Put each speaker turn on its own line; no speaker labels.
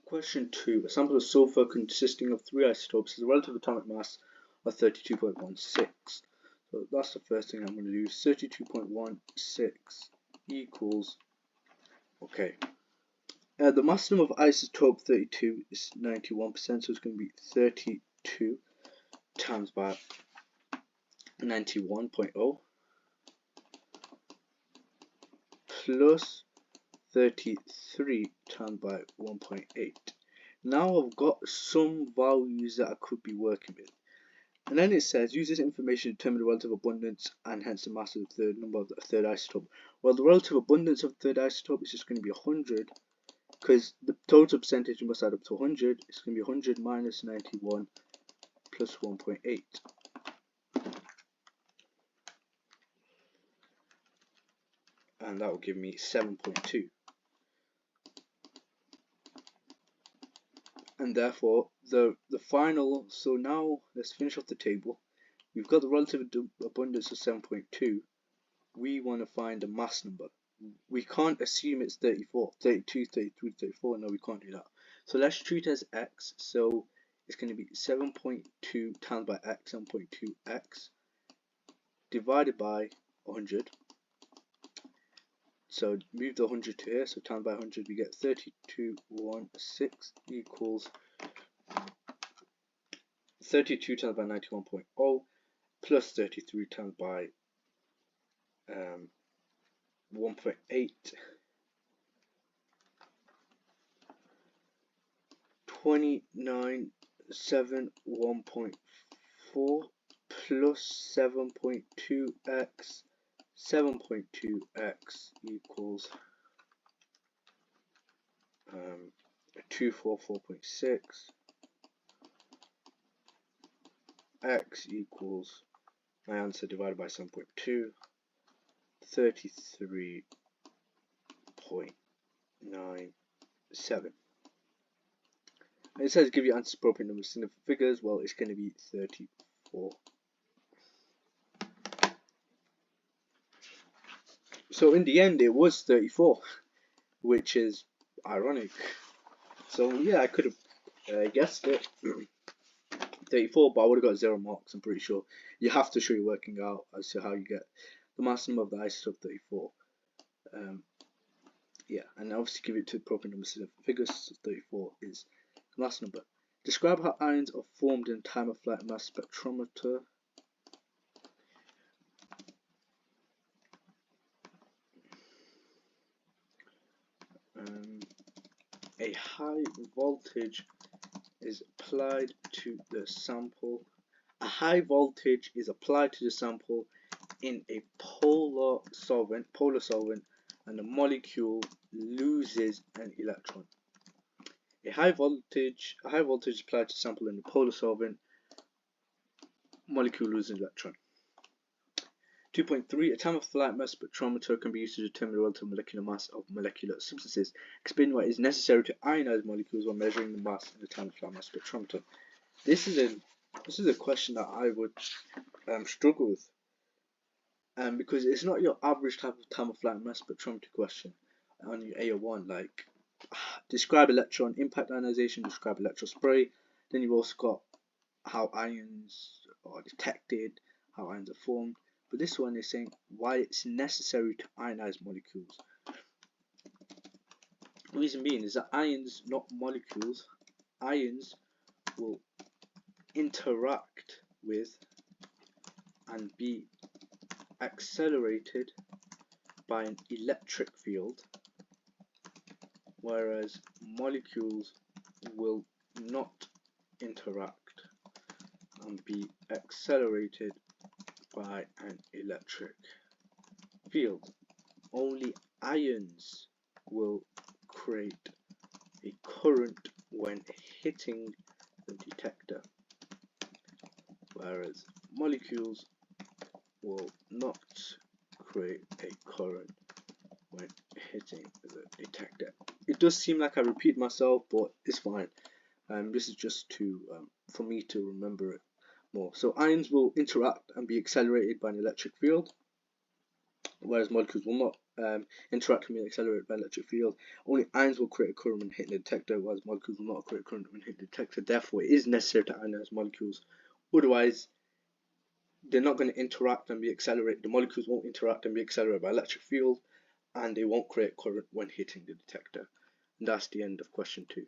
Question 2. A sample of sulfur consisting of 3 isotopes has a relative atomic mass of 32.16. So that's the first thing I'm going to do. 32.16 equals, okay. The mass number of isotope 32 is 91%, so it's going to be 32 times by 91.0 plus 33 times by 1.8. Now I've got some values that I could be working with. And then it says, use this information to determine the relative abundance and hence the mass of the third number of the third isotope. Well, the relative abundance of the third isotope is just going to be 100, because the total percentage must add up to 100. It's going to be 100 minus 91 plus 1.8. And that will give me 7.2. And therefore, the final, so now let's finish off the table. We've got the relative abundance of 7.2. We want to find the mass number. We can't assume it's 34, 32, 33, 34. No, we can't do that. So let's treat it as x. So it's going to be 7.2 times by x, 7.2x divided by 100. So move the 100 to here, so times by 100 we get 32.16 equals 32 times by 91.0 plus 33 times by 1.8, 2971.4 plus 7.2x. 7.2x equals 244.6. X equals, my answer divided by 7.2, 33.97. And it says give your answers appropriate numbers, significant figures. Well, it's going to be 34. So in the end, it was 34, which is ironic. So yeah, I could have guessed it. 34, but I would have got 0 marks. I'm pretty sure. You have to show your working out as to how you get the mass number of the isotope 34. Yeah, and obviously give it to the appropriate number significant figures. So 34 is the mass number. Describe how ions are formed in time of flight mass spectrometer. A high voltage is applied to the sample. A high voltage is applied to the sample in a polar solvent, and the molecule loses an electron. A high voltage is applied to the sample in a polar solvent, molecule loses an electron. 2.3. A time of flight mass spectrometer can be used to determine the relative molecular mass of molecular substances. Explain what is necessary to ionize molecules while measuring the mass in the time of flight mass spectrometer. This is a question that I would struggle with, because it's not your average type of time of flight mass spectrometer question on your AO1. Like, describe electron impact ionization, describe electron spray. Then you've also got how ions are detected, how ions are formed. But this one is saying why it's necessary to ionize molecules. The reason being is that ions, not molecules, ions will interact with and be accelerated by an electric field, whereas molecules will not interact and be accelerated by an electric field. Only ions will create a current when hitting the detector, whereas molecules will not create a current when hitting the detector. It does seem like I repeat myself, but it's fine. This is just for me to remember it more. So ions will interact and be accelerated by an electric field, whereas molecules will not interact and be accelerated by electric field. Only ions will create a current when hitting the detector, whereas molecules will not create a current when hitting the detector. Therefore, it is necessary to ionize molecules. Otherwise, they're not going to interact and be accelerated. The molecules won't interact and be accelerated by electric field, and they won't create current when hitting the detector. And that's the end of question 2.